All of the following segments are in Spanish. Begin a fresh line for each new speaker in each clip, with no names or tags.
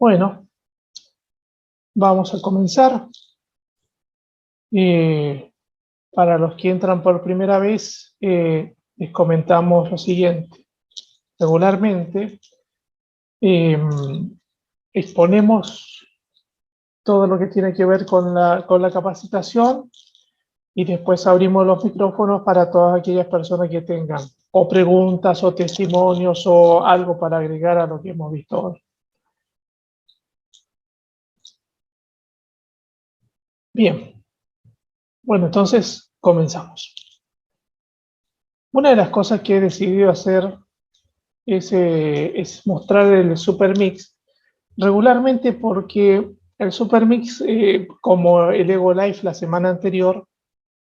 Bueno, vamos a comenzar. Para los que entran por primera vez, les comentamos lo siguiente. Regularmente exponemos todo lo que tiene que ver con la capacitación y después abrimos los micrófonos para todas aquellas personas que tengan o preguntas o testimonios o algo para agregar a lo que hemos visto hoy. Bien, bueno, entonces comenzamos. Una de las cosas que he decidido hacer es mostrar el Supermix regularmente porque el Supermix, como el Ego Life la semana anterior,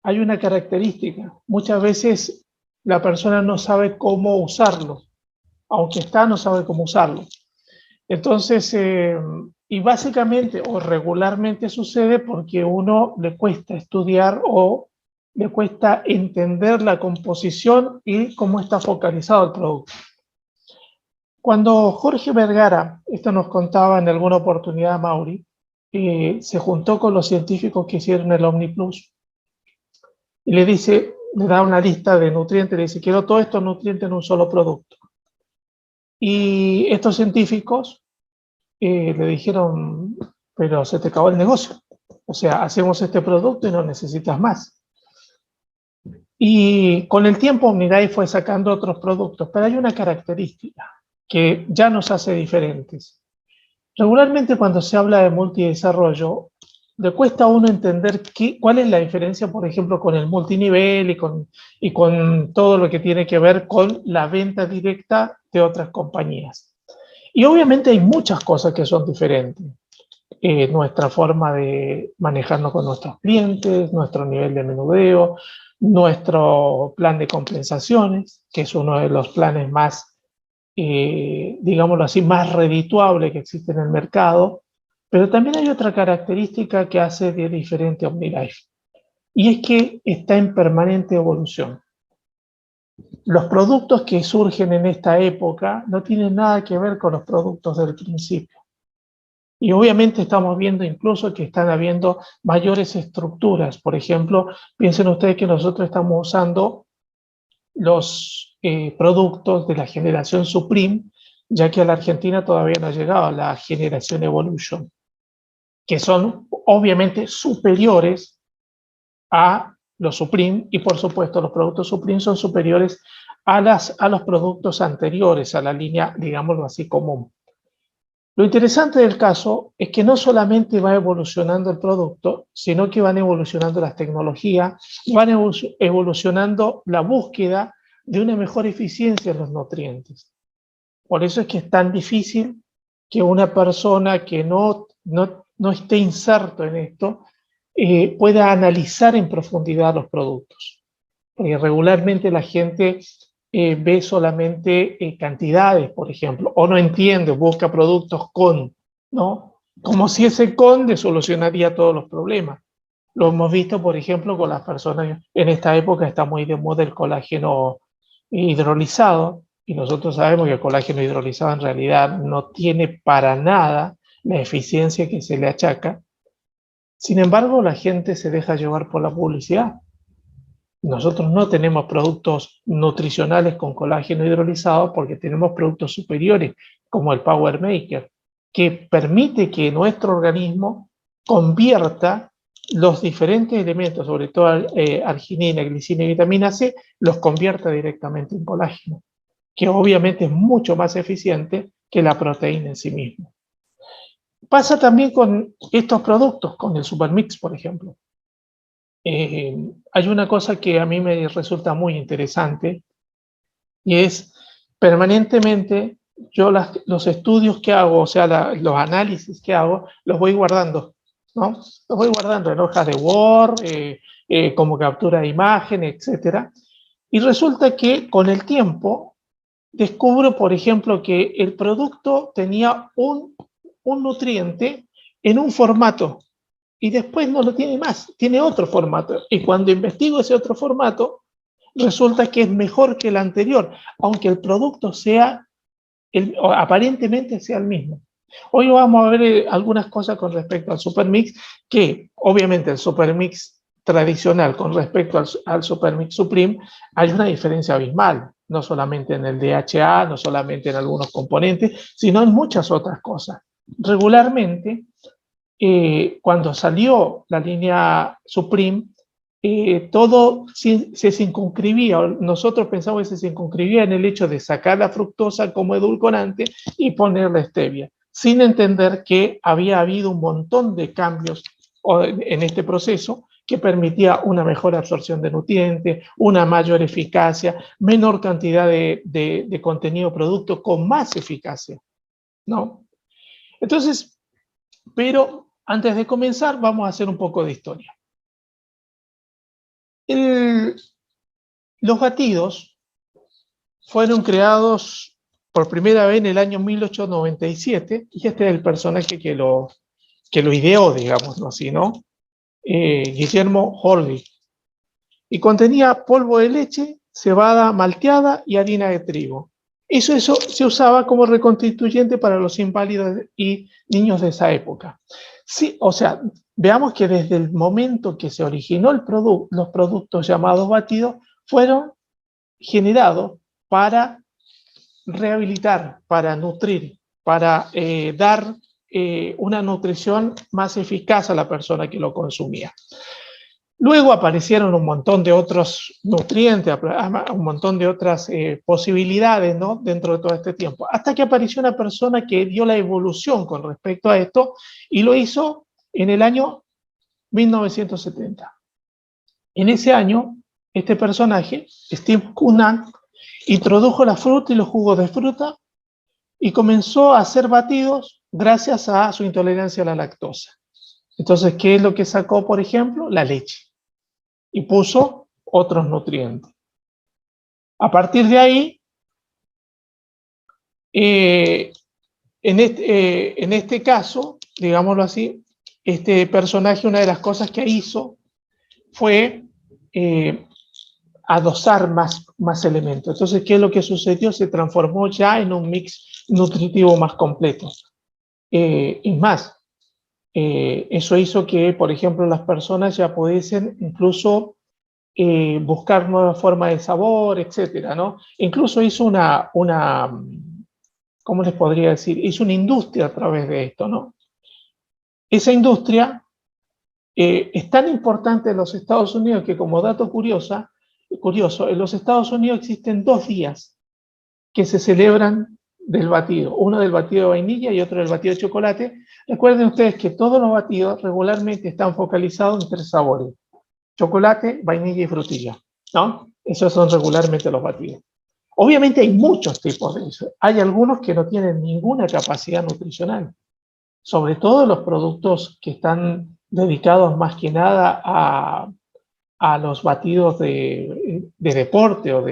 hay una característica. Muchas veces la persona no sabe cómo usarlo, aunque no sabe cómo usarlo. Entonces, y básicamente o regularmente sucede porque uno le cuesta estudiar o le cuesta entender la composición y cómo está focalizado el producto. Cuando Jorge Vergara, esto nos contaba en alguna oportunidad Mauri, se juntó con los científicos que hicieron el OmniPlus y le da una lista de nutrientes, le dice, quiero todos estos nutrientes en un solo producto. Y estos científicos le dijeron, pero se te acabó el negocio. O sea, hacemos este producto y no necesitas más. Y con el tiempo OmniLife fue sacando otros productos, pero hay una característica que ya nos hace diferentes. Regularmente cuando se habla de multidesarrollo, le cuesta a uno entender cuál es la diferencia, por ejemplo, con el multinivel y con todo lo que tiene que ver con la venta directa de otras compañías. Y obviamente hay muchas cosas que son diferentes. Nuestra forma de manejarnos con nuestros clientes, nuestro nivel de menudeo, nuestro plan de compensaciones, que es uno de los planes más digámoslo así, más redituable que existe en el mercado, pero también hay otra característica que hace de diferente a OmniLife, y es que está en permanente evolución. Los productos que surgen en esta época no tienen nada que ver con los productos del principio. Y obviamente estamos viendo incluso que están habiendo mayores estructuras. Por ejemplo, piensen ustedes que nosotros estamos usando los productos de la generación Supreme, ya que a la Argentina todavía no ha llegado la generación Evolution, que son obviamente superiores a los Supreme, y por supuesto los productos Supreme son superiores a los productos anteriores, a la línea, digámoslo así, común. Lo interesante del caso es que no solamente va evolucionando el producto, sino que van evolucionando las tecnologías, van evolucionando la búsqueda de una mejor eficiencia en los nutrientes. Por eso es que es tan difícil que una persona que no esté inserto en esto pueda analizar en profundidad los productos. Porque regularmente la gente ve solamente cantidades, por ejemplo, o no entiende, busca productos con, ¿no? Como si ese con le solucionaría todos los problemas. Lo hemos visto, por ejemplo, con las personas, en esta época está muy de moda el colágeno hidrolizado, y nosotros sabemos que el colágeno hidrolizado en realidad no tiene para nada la eficiencia que se le achaca. Sin embargo, la gente se deja llevar por la publicidad. Nosotros no tenemos productos nutricionales con colágeno hidrolizado porque tenemos productos superiores como el Power Maker, que permite que nuestro organismo convierta los diferentes elementos, sobre todo arginina, glicina y vitamina C, los convierta directamente en colágeno, que obviamente es mucho más eficiente que la proteína en sí misma. Pasa también con estos productos, con el Supermix, por ejemplo. Hay una cosa que a mí me resulta muy interesante, y es permanentemente yo los estudios que hago, o sea, los análisis que hago, los voy guardando, ¿no? Los voy guardando en hojas de Word, como captura de imagen, etc. Y resulta que con el tiempo descubro, por ejemplo, que el producto tenía un nutriente en un formato, y después no lo tiene más, tiene otro formato. Y cuando investigo ese otro formato, resulta que es mejor que el anterior, aunque el producto sea, aparentemente sea el mismo. Hoy vamos a ver algunas cosas con respecto al Supermix, que obviamente el Supermix tradicional con respecto al Supermix Supreme hay una diferencia abismal, no solamente en el DHA, no solamente en algunos componentes, sino en muchas otras cosas. Regularmente, cuando salió la línea Supreme, todo se circunscribía, nosotros pensamos que se circunscribía en el hecho de sacar la fructosa como edulcorante y poner la stevia, sin entender que había habido un montón de cambios en este proceso que permitía una mejor absorción de nutrientes, una mayor eficacia, menor cantidad de contenido producto con más eficacia, ¿no? Entonces, pero antes de comenzar, vamos a hacer un poco de historia. Los batidos fueron creados por primera vez en el año 1897, y este es el personaje que lo ideó, digamos así, ¿no? Guillermo Horley. Y contenía polvo de leche, cebada malteada y harina de trigo. Eso se usaba como reconstituyente para los inválidos y niños de esa época. Sí, o sea, veamos que desde el momento que se originó los productos llamados batidos fueron generados para rehabilitar, para nutrir, para dar una nutrición más eficaz a la persona que lo consumía. Luego aparecieron un montón de otros nutrientes, un montón de otras posibilidades, ¿no? Dentro de todo este tiempo, hasta que apareció una persona que dio la evolución con respecto a esto y lo hizo en el año 1970. En ese año, este personaje, Steve Cunan, introdujo la fruta y los jugos de fruta y comenzó a hacer batidos gracias a su intolerancia a la lactosa. Entonces, ¿qué es lo que sacó, por ejemplo? La leche. Y puso otros nutrientes. A partir de ahí, en este caso, digámoslo así, este personaje, una de las cosas que hizo fue adosar más elementos. Entonces, ¿qué es lo que sucedió? Se transformó ya en un mix nutritivo más completo. Y más, eso hizo que, por ejemplo, las personas ya pudiesen incluso buscar nuevas formas de sabor, etcétera, ¿no? Incluso hizo ¿cómo les podría decir? Hizo una industria a través de esto, ¿no? Esa industria es tan importante en los Estados Unidos que, como dato curioso, en los Estados Unidos existen 2 días que se celebran del batido, uno del batido de vainilla y otro del batido de chocolate. Recuerden ustedes que todos los batidos regularmente están focalizados en 3 sabores: chocolate, vainilla y frutilla, ¿no? Esos son regularmente los batidos. Obviamente hay muchos tipos de eso. Hay algunos que no tienen ninguna capacidad nutricional, sobre todo los productos que están dedicados más que nada a los batidos de deporte o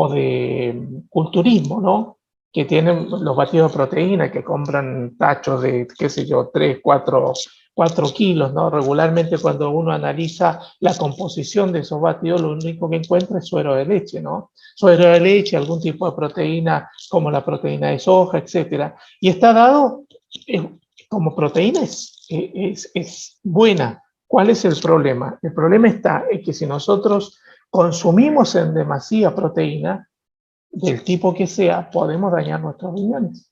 de culturismo, ¿no? Que tienen los batidos de proteína, que compran tachos de, qué sé yo, 3, 4 kilos, ¿no? Regularmente cuando uno analiza la composición de esos batidos, lo único que encuentra es suero de leche, ¿no? Suero de leche, algún tipo de proteína como la proteína de soja, etcétera. Y está dado, como proteína es buena. ¿Cuál es el problema? El problema está en que si nosotros consumimos en demasía proteína, del tipo que sea, podemos dañar nuestros riñones.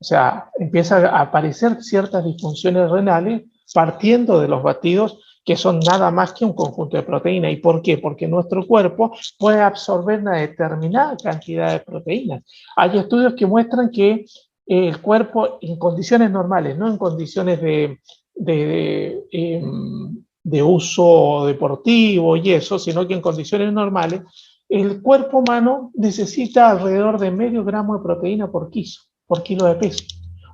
O sea, empiezan a aparecer ciertas disfunciones renales partiendo de los batidos que son nada más que un conjunto de proteínas. ¿Y por qué? Porque nuestro cuerpo puede absorber una determinada cantidad de proteínas. Hay estudios que muestran que el cuerpo en condiciones normales, no en condiciones de uso deportivo y eso, sino que en condiciones normales, el cuerpo humano necesita alrededor de medio gramo de proteína por kilo de peso.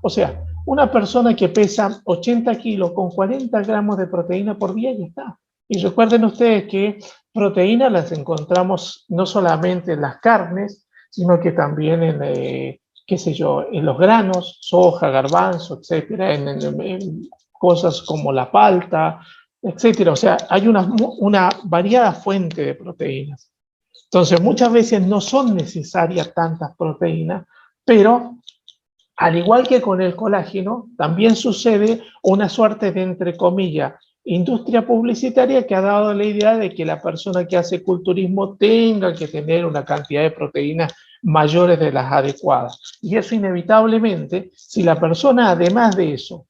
O sea, una persona que pesa 80 kilos con 40 gramos de proteína por día ya está. Y recuerden ustedes que proteínas las encontramos no solamente en las carnes, sino que también en, qué sé yo, en los granos, soja, garbanzo, etcétera, en cosas como la palta, etcétera. O sea, hay una variada fuente de proteínas. Entonces, muchas veces no son necesarias tantas proteínas, pero Al igual que con el colágeno, también sucede una suerte de, entre comillas, industria publicitaria que ha dado la idea de que la persona que hace culturismo tenga que tener una cantidad de proteínas mayores de las adecuadas. Y eso inevitablemente, si la persona además de eso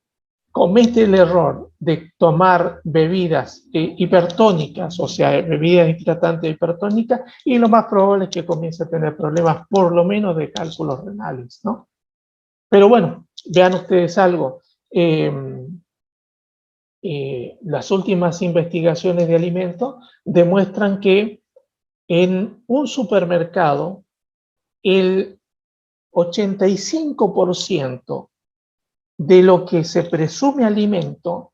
comete el error de tomar bebidas hipertónicas, o sea, bebidas hidratantes hipertónicas, y lo más probable es que comience a tener problemas, por lo menos de cálculos renales, ¿no? Pero bueno, vean ustedes algo. Las últimas investigaciones de alimentos demuestran que en un supermercado el 85% de lo que se presume alimento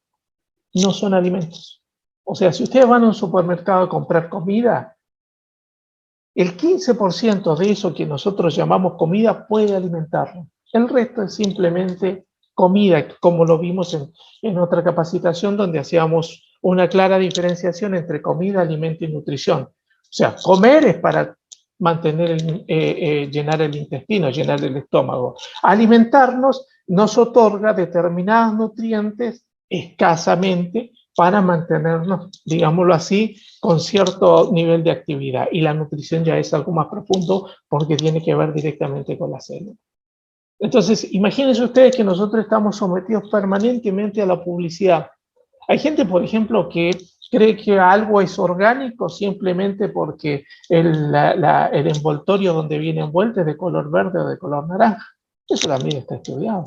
no son alimentos. O sea, si ustedes van a un supermercado a comprar comida, el 15% de eso que nosotros llamamos comida puede alimentarlo. El resto es simplemente comida, como lo vimos en otra capacitación donde hacíamos una clara diferenciación entre comida, alimento y nutrición. O sea, comer es para mantener, llenar el intestino, llenar el estómago. Alimentarnos nos otorga determinados nutrientes escasamente para mantenernos, digámoslo así, con cierto nivel de actividad. Y la nutrición ya es algo más profundo porque tiene que ver directamente con la célula. Entonces, imagínense ustedes que nosotros estamos sometidos permanentemente a la publicidad. Hay gente, por ejemplo, que cree que algo es orgánico simplemente porque el envoltorio donde viene envuelto es de color verde o de color naranja. Eso también está estudiado.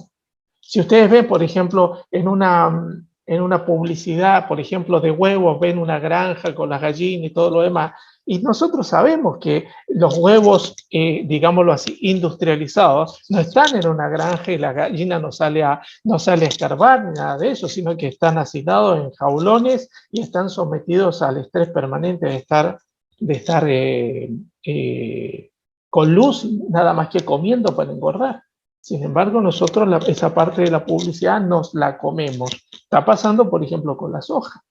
Si ustedes ven, por ejemplo, en una publicidad, por ejemplo, de huevos, ven una granja con las gallinas y todo lo demás, y nosotros sabemos que los huevos, digámoslo así, industrializados, no están en una granja y la gallina no sale a escarbar ni nada de eso, sino que están hacinados en jaulones y están sometidos al estrés permanente de estar con luz, nada más que comiendo para engordar. Sin embargo, nosotros esa parte de la publicidad nos la comemos. Está pasando, por ejemplo, con la soja.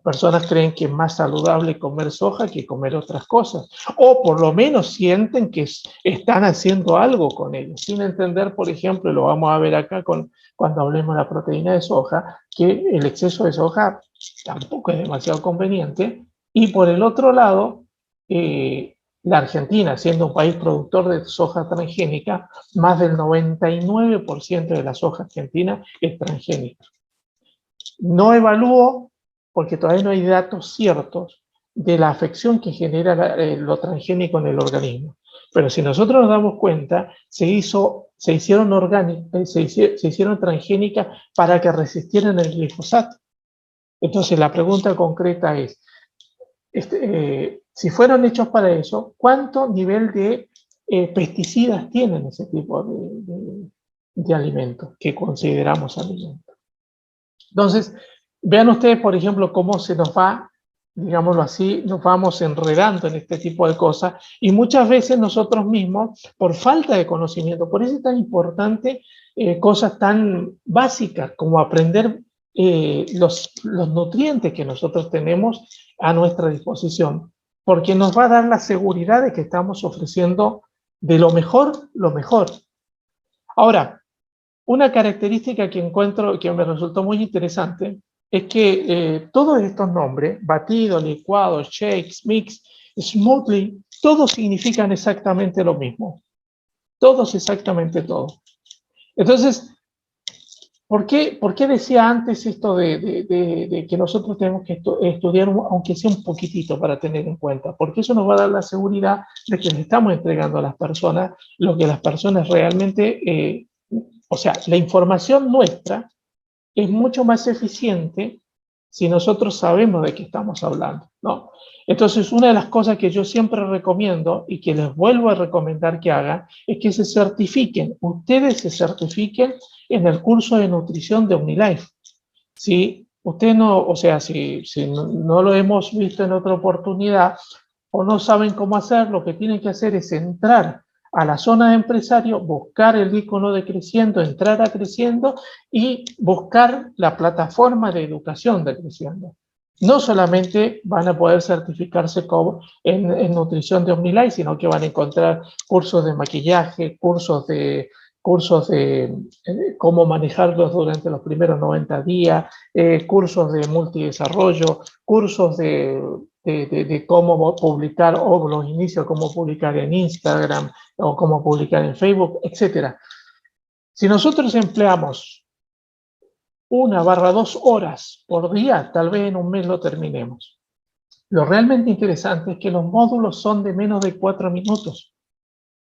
Personas creen que es más saludable comer soja que comer otras cosas. O por lo menos sienten que están haciendo algo con ello. Sin entender, por ejemplo, y lo vamos a ver acá cuando hablemos de la proteína de soja, que el exceso de soja tampoco es demasiado conveniente. Y por el otro lado, la Argentina, siendo un país productor de soja transgénica, más del 99% de la soja argentina es transgénica. No evalúo, porque todavía no hay datos ciertos de la afección que genera lo transgénico en el organismo. Pero si nosotros nos damos cuenta, se hicieron transgénicas para que resistieran el glifosato. Entonces la pregunta concreta es, si fueron hechos para eso, ¿cuánto nivel de pesticidas tienen ese tipo de alimentos que consideramos alimentos? Entonces, vean ustedes, por ejemplo, cómo se nos va, digámoslo así, nos vamos enredando en este tipo de cosas y muchas veces nosotros mismos, por falta de conocimiento, por eso es tan importante cosas tan básicas como aprender los nutrientes que nosotros tenemos a nuestra disposición, porque nos va a dar la seguridad de que estamos ofreciendo de lo mejor, lo mejor. Ahora, una característica que encuentro, que me resultó muy interesante, es que todos estos nombres, batido, licuado, shakes, mix, smoothie, todos significan exactamente lo mismo. Todos exactamente todo. Entonces, ¿por qué decía antes esto de que nosotros tenemos que estudiar, aunque sea un poquitito, para tener en cuenta? Porque eso nos va a dar la seguridad de que le estamos entregando a las personas lo que las personas realmente... o sea, la información nuestra es mucho más eficiente si nosotros sabemos de qué estamos hablando, ¿no? Entonces, una de las cosas que yo siempre recomiendo y que les vuelvo a recomendar que hagan es que se certifiquen, ustedes se certifiquen en el curso de nutrición de OmniLife. Si usted no, o sea, si no lo hemos visto en otra oportunidad o no saben cómo hacer, lo que tienen que hacer es entrar a la zona de empresario, buscar el icono de Creciendo, entrar a Creciendo y buscar la plataforma de educación de Creciendo. No solamente van a poder certificarse en nutrición de OmniLife, sino que van a encontrar cursos de maquillaje, cursos de cursos de cómo manejarlos durante los primeros 90 días, cursos de multidesarrollo, cursos de cómo publicar, o los inicios, cómo publicar en Instagram, o cómo publicar en Facebook, etc. Si nosotros empleamos 1 - 2 horas por día, tal vez en un mes lo terminemos. Lo realmente interesante es que los módulos son de menos de 4 minutos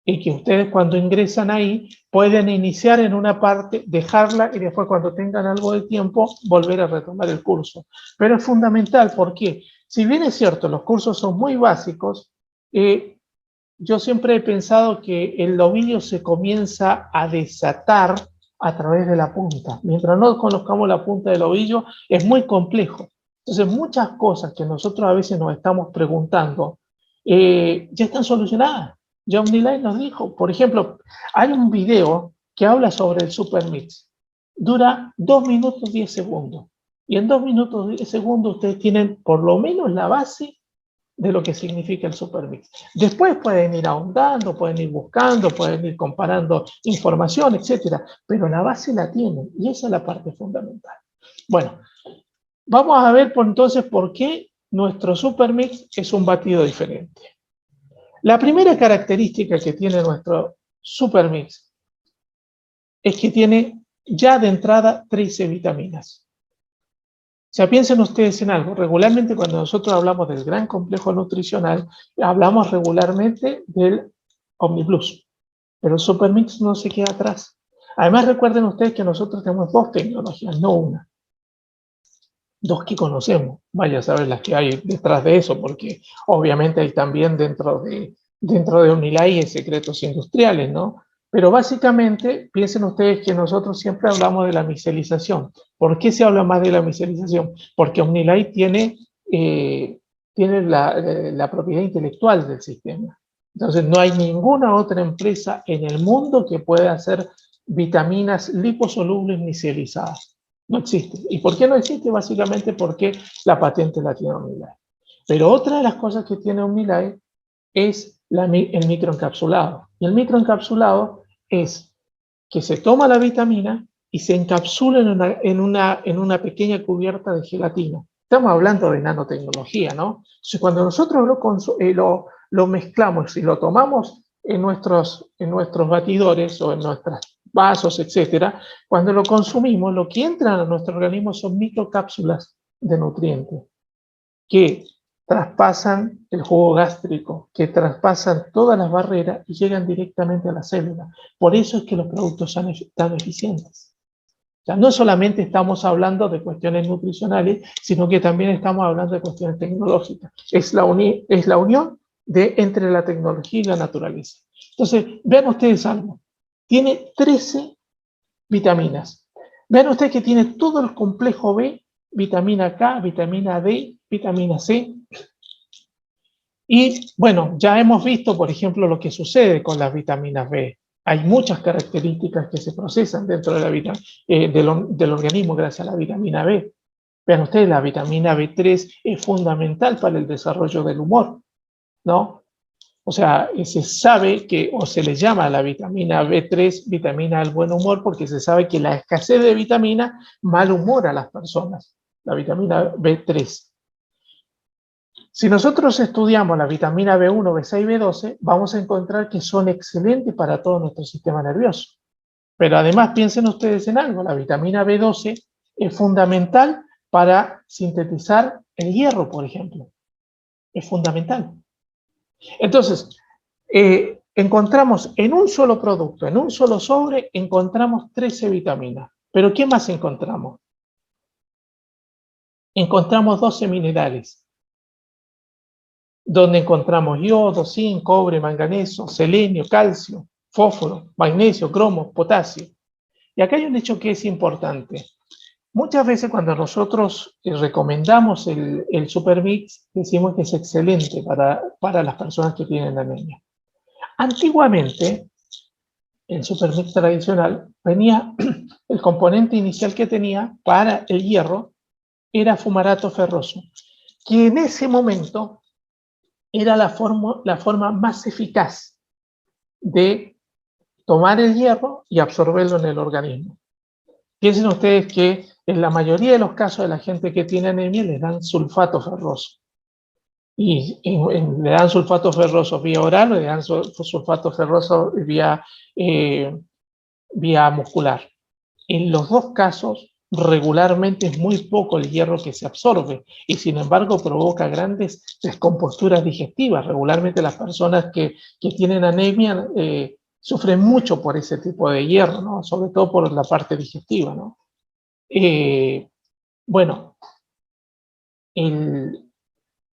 y que ustedes cuando ingresan ahí pueden iniciar en una parte, dejarla y después cuando tengan algo de tiempo volver a retomar el curso. Pero es fundamental porque si bien es cierto los cursos son muy básicos, yo siempre he pensado que el ovillo se comienza a desatar a través de la punta. Mientras no conozcamos la punta del ovillo, es muy complejo. Entonces, muchas cosas que nosotros a veces nos estamos preguntando ya están solucionadas. Ya Omnilife nos dijo, por ejemplo, hay un video que habla sobre el Supermix. Dura 2 minutos 10 segundos. Y en 2 minutos 10 segundos ustedes tienen por lo menos la base de lo que significa el Supermix. Después pueden ir ahondando, pueden ir buscando, pueden ir comparando información, etc. Pero la base la tienen y esa es la parte fundamental. Bueno, vamos a ver entonces por qué nuestro Supermix es un batido diferente. La primera característica que tiene nuestro Supermix es que tiene ya de entrada 13 vitaminas. O sea, piensen ustedes en algo. Regularmente cuando nosotros hablamos del gran complejo nutricional, hablamos regularmente del OmniPlus. Pero el Supermix no se queda atrás. Además, recuerden ustedes que nosotros tenemos 2 tecnologías, no una. 2 que conocemos. Vaya a saber las que hay detrás de eso, porque obviamente hay también dentro de Omnilife secretos industriales, ¿no? Pero básicamente, piensen ustedes que nosotros siempre hablamos de la micelización. ¿Por qué se habla más de la micelización? Porque Omnilife tiene la propiedad intelectual del sistema. Entonces, no hay ninguna otra empresa en el mundo que pueda hacer vitaminas liposolubles micelizadas. No existe. ¿Y por qué no existe? Básicamente porque la patente la tiene Omnilife. Pero otra de las cosas que tiene Omnilife es el microencapsulado. Y el microencapsulado es que se toma la vitamina y se encapsula en una pequeña cubierta de gelatina. Estamos hablando de nanotecnología, ¿no? Entonces, cuando nosotros lo mezclamos y lo tomamos en nuestros batidores o en nuestros vasos, etcétera, cuando lo consumimos, lo que entra a nuestro organismo son microcápsulas de nutrientes que traspasan el jugo gástrico, que traspasan todas las barreras y llegan directamente a la célula. Por eso es que los productos son tan eficientes. O sea, no solamente estamos hablando de cuestiones nutricionales, sino que también estamos hablando de cuestiones tecnológicas. Es la unión entre la tecnología y la naturaleza. Entonces, vean ustedes algo. Tiene 13 vitaminas. Vean ustedes que tiene todo el complejo B, vitamina K, vitamina D, vitamina C. Y bueno, ya hemos visto, por ejemplo, lo que sucede con las vitaminas B. Hay muchas características que se procesan dentro de del organismo gracias a la vitamina B. Vean ustedes, la vitamina B3 es fundamental para el desarrollo del humor, ¿no? O sea, se sabe que, o se le llama a la vitamina B3 vitamina del buen humor, porque se sabe que la escasez de vitamina malhumora a las personas, la vitamina B3. Si nosotros estudiamos la vitamina B1, B6 y B12, vamos a encontrar que son excelentes para todo nuestro sistema nervioso. Pero además piensen ustedes en algo, la vitamina B12 es fundamental para sintetizar el hierro, por ejemplo. Es fundamental. Entonces, encontramos en un solo producto, en un solo sobre, encontramos 13 vitaminas. ¿Pero qué más encontramos? Encontramos 12 minerales, donde encontramos yodo, zinc, cobre, manganeso, selenio, calcio, fósforo, magnesio, cromo, potasio. Y acá hay un hecho que es importante. Muchas veces cuando nosotros recomendamos el Supermix, decimos que es excelente para las personas que tienen anemia. Antiguamente, el Supermix tradicional venía, el componente inicial que tenía para el hierro era fumarato ferroso, que en ese momento era la forma más eficaz de tomar el hierro y absorberlo en el organismo. Piensen ustedes que en la mayoría de los casos de la gente que tiene anemia les dan sulfato ferroso. Le dan sulfato ferroso vía oral o le dan sulfato ferroso vía muscular. En los dos casos, regularmente es muy poco el hierro que se absorbe y sin embargo provoca grandes descomposturas digestivas. Regularmente las personas que tienen anemia sufren mucho por ese tipo de hierro, ¿no? Sobre todo por la parte digestiva, ¿no? Bueno, el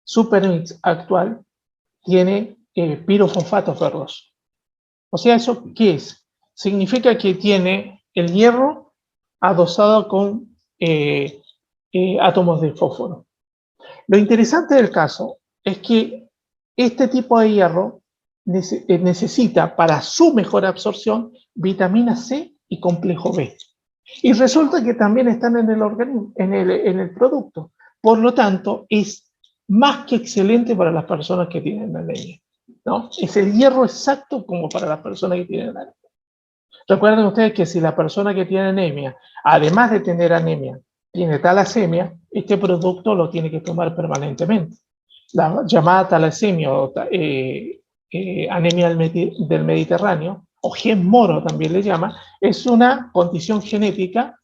Supermix actual tiene pirofosfato ferroso. O sea, ¿eso qué es? Significa que tiene el hierro adosado con átomos de fósforo. Lo interesante del caso es que este tipo de hierro necesita para su mejor absorción vitamina C y complejo B. Y resulta que también están en el organismo, en el producto. Por lo tanto, es más que excelente para las personas que tienen anemia, ¿no? Es el hierro exacto como para las personas que tienen anemia. Recuerden ustedes que si la persona que tiene anemia, además de tener anemia, tiene talasemia, este producto lo tiene que tomar permanentemente. La llamada talasemia o anemia del Mediterráneo, o gen moro también le llama, es una condición genética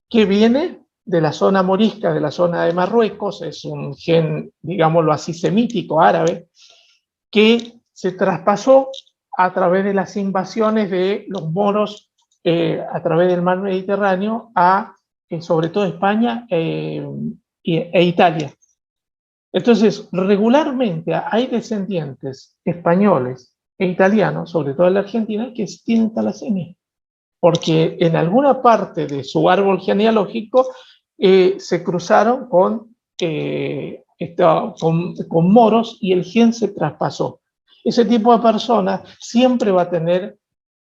que viene de la zona morisca, de la zona de Marruecos, es un gen, digámoslo así, semítico, árabe, que se traspasó a través de las invasiones de los moros a través del mar Mediterráneo a, sobre todo, España e Italia. Entonces, regularmente hay descendientes españoles e italianos, sobre todo en la Argentina, que tienen talasemia, porque en alguna parte de su árbol genealógico se cruzaron con moros y el gen se traspasó. Ese tipo de persona siempre va a tener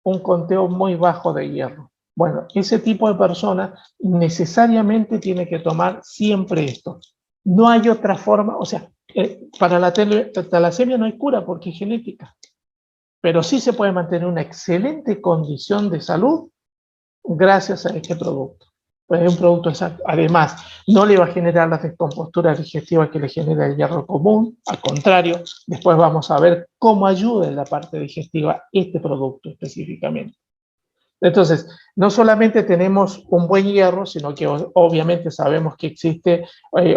un conteo muy bajo de hierro. Bueno, ese tipo de persona necesariamente tiene que tomar siempre esto. No hay otra forma, o sea, para la talasemia no hay cura porque es genética, pero sí se puede mantener una excelente condición de salud gracias a este producto. Pues es un producto exacto. Además, no le va a generar las descomposturas digestivas que le genera el hierro común, al contrario, después vamos a ver cómo ayuda en la parte digestiva este producto específicamente. Entonces, no solamente tenemos un buen hierro, sino que obviamente sabemos que existen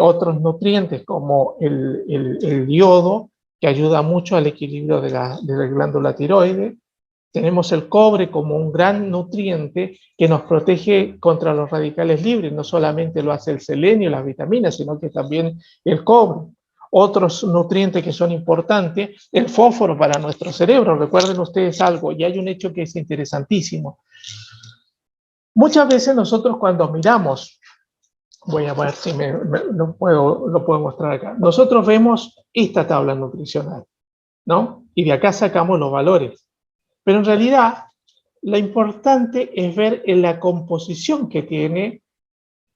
otros nutrientes como el yodo, que ayuda mucho al equilibrio de la glándula tiroides. Tenemos el cobre como un gran nutriente que nos protege contra los radicales libres. No solamente lo hace el selenio y las vitaminas, sino que también el cobre. Otros nutrientes que son importantes, el fósforo para nuestro cerebro. Recuerden ustedes algo, y hay un hecho que es interesantísimo. Muchas veces nosotros cuando miramos, voy a ver si lo puedo mostrar acá. Nosotros vemos esta tabla nutricional, ¿no? Y de acá sacamos los valores. Pero en realidad, lo importante es ver en la composición que tiene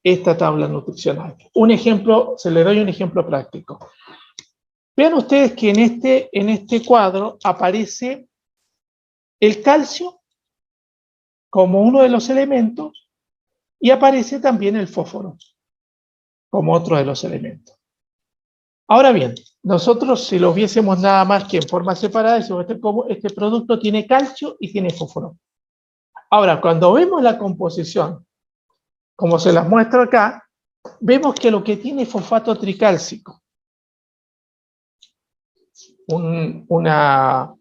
esta tabla nutricional. Un ejemplo, se le doy un ejemplo práctico. Vean ustedes que en este cuadro aparece el calcio como uno de los elementos y aparece también el fósforo como otro de los elementos. Ahora bien, nosotros si lo viésemos nada más que en forma separada, decimos este producto tiene calcio y tiene fósforo. Ahora, cuando vemos la composición, como se las muestro acá, vemos que lo que tiene es fosfato tricálcico. Una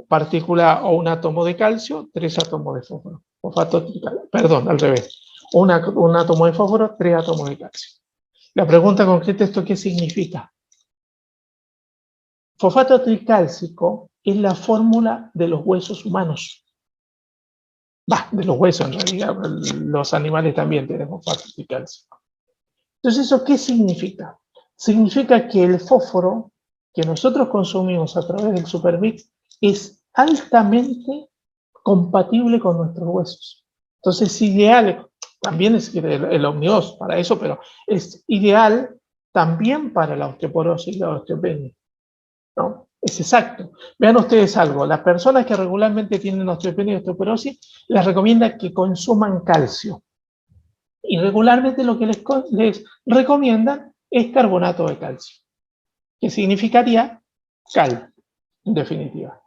partícula o un átomo de calcio, 3 átomos de fósforo. Fosfato tricálcico, perdón, al revés. Un átomo de fósforo, 3 átomos de calcio. La pregunta concreta, ¿esto qué significa? Fosfato tricálcico es la fórmula de los huesos humanos. De los huesos en realidad, los animales también tienen fosfato tricálcico. Entonces, ¿eso qué significa? Significa que el fósforo que nosotros consumimos a través del Supermix es altamente compatible con nuestros huesos. Entonces es ideal, también es el Omnigos para eso, pero es ideal también para la osteoporosis y la osteopenia, ¿no? Es exacto. Vean ustedes algo, las personas que regularmente tienen osteopenia y osteoporosis, les recomienda que consuman calcio. Y regularmente lo que les recomiendan es carbonato de calcio, que significaría cal, en definitiva.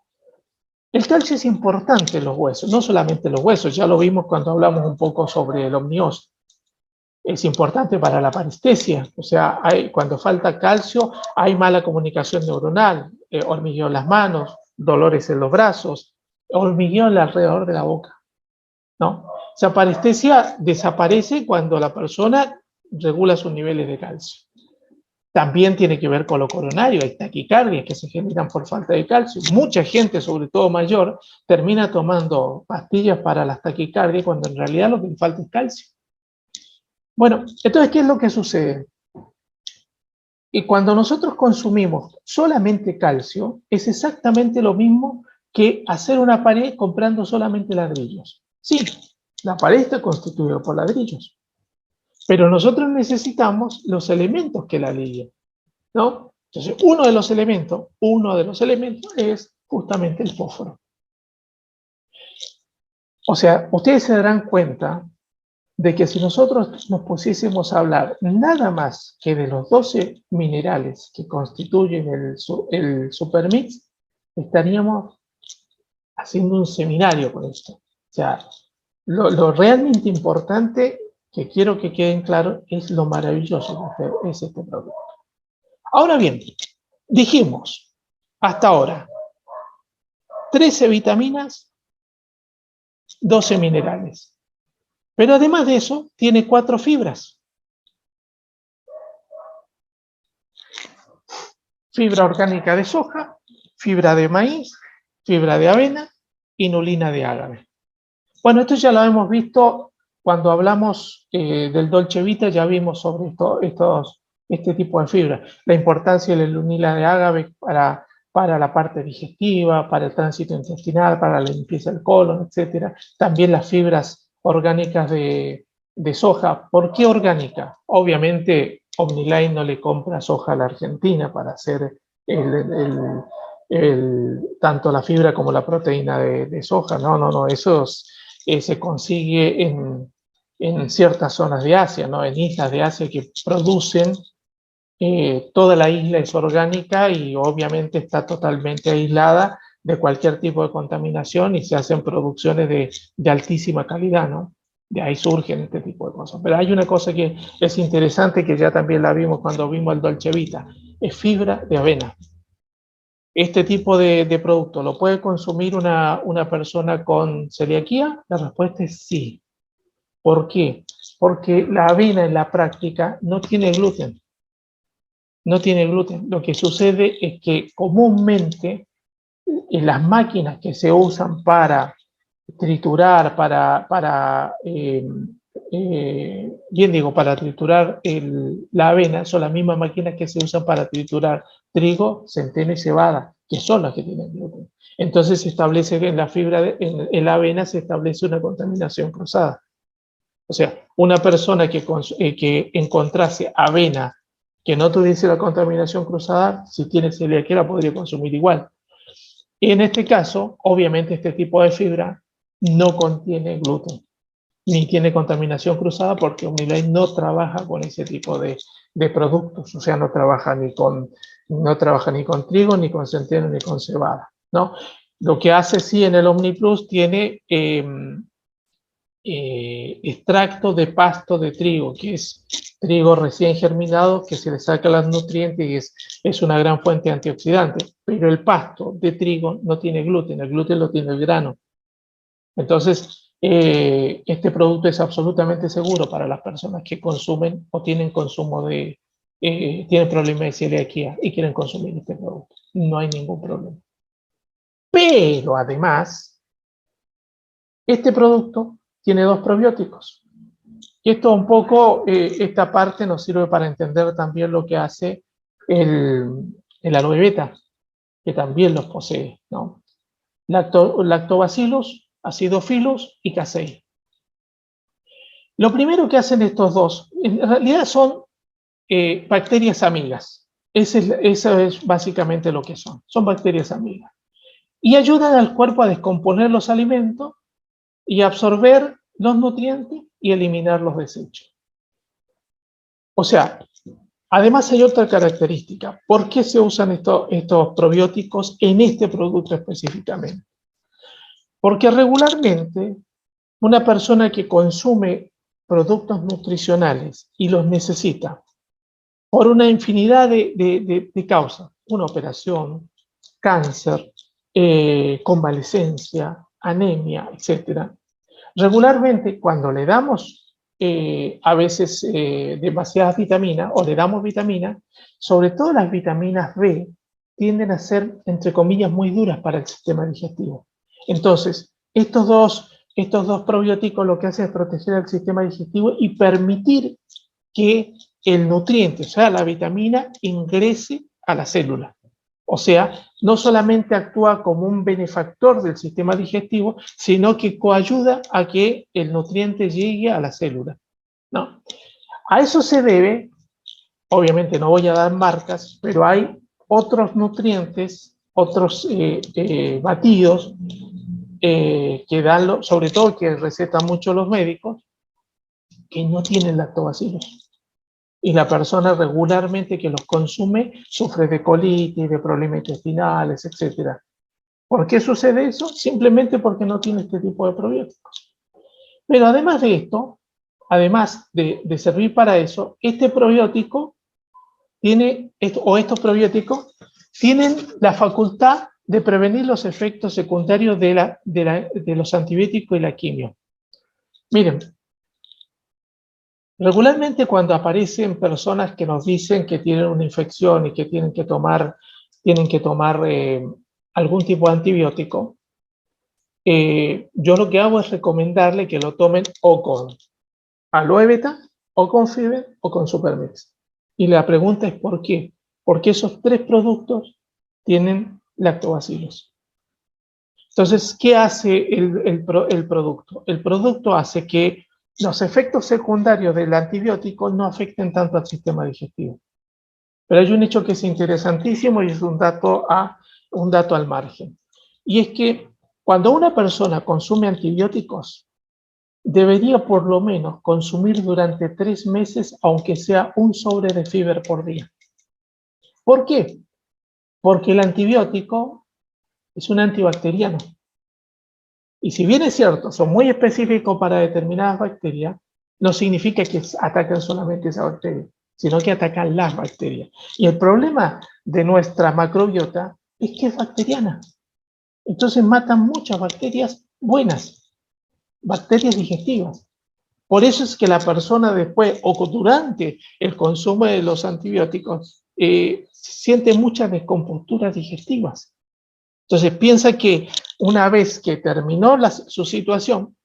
El calcio es importante en los huesos, no solamente en los huesos, ya lo vimos cuando hablamos un poco sobre el omniósido. Es importante para la parestesia, o sea, cuando falta calcio hay mala comunicación neuronal, hormigueo en las manos, dolores en los brazos, hormigueo alrededor de la boca, ¿no? Esa parestesia desaparece cuando la persona regula sus niveles de calcio. También tiene que ver con lo coronario, hay taquicardias que se generan por falta de calcio. Mucha gente, sobre todo mayor, termina tomando pastillas para las taquicardias cuando en realidad lo que le falta es calcio. Bueno, entonces, ¿qué es lo que sucede? Y cuando nosotros consumimos solamente calcio, es exactamente lo mismo que hacer una pared comprando solamente ladrillos. Sí, la pared está constituida por ladrillos, pero nosotros necesitamos los elementos que la ligan, ¿no? Entonces, uno de los elementos es justamente el fósforo. O sea, ustedes se darán cuenta de que si nosotros nos pusiésemos a hablar nada más que de los 12 minerales que constituyen el supermix, estaríamos haciendo un seminario con esto. O sea, lo realmente importante que quiero que queden claro es lo maravilloso que es este producto. Ahora bien, dijimos hasta ahora 13 vitaminas, 12 minerales. Pero además de eso, tiene 4 fibras. Fibra orgánica de soja, fibra de maíz, fibra de avena, inulina de ágave. Bueno, esto ya lo hemos visto cuando hablamos del Dolce Vita, ya vimos sobre este tipo de fibras. La importancia de la inulina de ágave para la parte digestiva, para el tránsito intestinal, para la limpieza del colon, etc. También las fibras orgánicas de soja. ¿Por qué orgánica? Obviamente Omniline no le compra soja a la Argentina para hacer tanto la fibra como la proteína de soja. No, eso se consigue en ciertas zonas de Asia, ¿no? En islas de Asia que producen, toda la isla es orgánica y obviamente está totalmente aislada de cualquier tipo de contaminación y se hacen producciones de altísima calidad, ¿no? De ahí surgen este tipo de cosas. Pero hay una cosa que es interesante, que ya también la vimos cuando vimos el Dolce Vita, es fibra de avena. ¿Este tipo de producto lo puede consumir una persona con celiaquía? La respuesta es sí. ¿Por qué? Porque la avena en la práctica no tiene gluten. No tiene gluten. Lo que sucede es que comúnmente en las máquinas que se usan para triturar, para triturar la avena, son las mismas máquinas que se usan para triturar trigo, centeno y cebada, que son las que tienen gluten. Entonces se establece en la fibra, en la avena se establece una contaminación cruzada. O sea, una persona que encontrase avena que no tuviese la contaminación cruzada, si tiene celiaquía la podría consumir igual. Y en este caso, obviamente este tipo de fibra no contiene gluten, ni tiene contaminación cruzada, porque Omniline no trabaja con ese tipo de productos, o sea, no trabaja ni con trigo, ni con centeno, ni con cebada, ¿no? Lo que hace sí en el OmniPlus tiene extracto de pasto de trigo, que es trigo recién germinado, que se le saca los nutrientes y es una gran fuente antioxidante. Pero el pasto de trigo no tiene gluten, el gluten lo tiene el grano. Entonces, este producto es absolutamente seguro para las personas que consumen o tienen consumo tienen problemas de celiaquía y quieren consumir este producto. No hay ningún problema. Pero además, este producto tiene 2 probióticos. Y esto un poco, esta parte nos sirve para entender también lo que hace el aloe beta, que también los posee, ¿no? Lactobacillus, acidophilus y casei. Lo primero que hacen estos dos, en realidad son bacterias amigas, Eso es básicamente lo que son. Son bacterias amigas. Y ayudan al cuerpo a descomponer los alimentos y absorber los nutrientes y eliminar los desechos. O sea, además hay otra característica. ¿Por qué se usan estos probióticos en este producto específicamente? Porque regularmente una persona que consume productos nutricionales y los necesita por una infinidad de causas, una operación, cáncer, convalescencia, anemia, etc. Regularmente cuando le damos a veces demasiadas vitaminas o le damos vitaminas, sobre todo las vitaminas B, tienden a ser, entre comillas, muy duras para el sistema digestivo. Entonces, estos dos probióticos lo que hacen es proteger al sistema digestivo y permitir que el nutriente, o sea, la vitamina, ingrese a la célula. O sea, no solamente actúa como un benefactor del sistema digestivo, sino que coayuda a que el nutriente llegue a la célula. ¿No? A eso se debe, obviamente no voy a dar marcas, pero hay otros nutrientes, otros batidos que dan, sobre todo que recetan mucho los médicos, que no tienen lactobacilos. Y la persona regularmente que los consume sufre de colitis, de problemas intestinales, etc. ¿Por qué sucede eso? Simplemente porque no tiene este tipo de probióticos. Pero además de esto, además de servir para eso, este probiótico tiene, o estos probióticos tienen la facultad de prevenir los efectos secundarios de los antibióticos y la quimio. Miren, regularmente cuando aparecen personas que nos dicen que tienen una infección y que tienen que tomar algún tipo de antibiótico, yo lo que hago es recomendarle que lo tomen o con aloe beta, o con Fiber, o con Supermix. Y la pregunta es ¿por qué? Porque esos tres productos tienen lactobacilos. Entonces, ¿qué hace el producto? El producto hace que los efectos secundarios del antibiótico no afecten tanto al sistema digestivo. Pero hay un hecho que es interesantísimo y es un dato al margen. Y es que cuando una persona consume antibióticos, debería por lo menos consumir durante 3 meses, aunque sea un sobre de Fiber por día. ¿Por qué? Porque el antibiótico es un antibacteriano. Y si bien es cierto, son muy específicos para determinadas bacterias, no significa que atacan solamente esa bacteria, sino que atacan las bacterias. Y el problema de nuestra macrobiota es que es bacteriana. Entonces matan muchas bacterias buenas, bacterias digestivas. Por eso es que la persona después o durante el consumo de los antibióticos siente muchas descomposturas digestivas. Entonces piensa que una vez que terminó su situación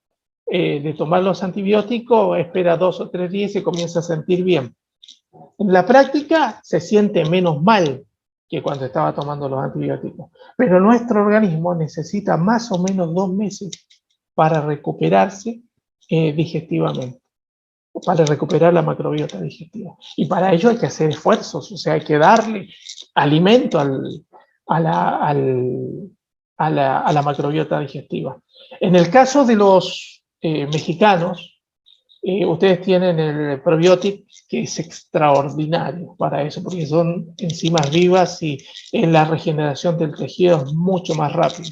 de tomar los antibióticos, espera 2 o 3 días y se comienza a sentir bien. En la práctica se siente menos mal que cuando estaba tomando los antibióticos, pero nuestro organismo necesita más o menos 2 meses para recuperarse digestivamente, para recuperar la macrobiota digestiva. Y para ello hay que hacer esfuerzos, o sea, hay que darle alimento a la macrobiota digestiva. En el caso de los mexicanos, ustedes tienen el probiótico que es extraordinario para eso, porque son enzimas vivas y en la regeneración del tejido es mucho más rápido.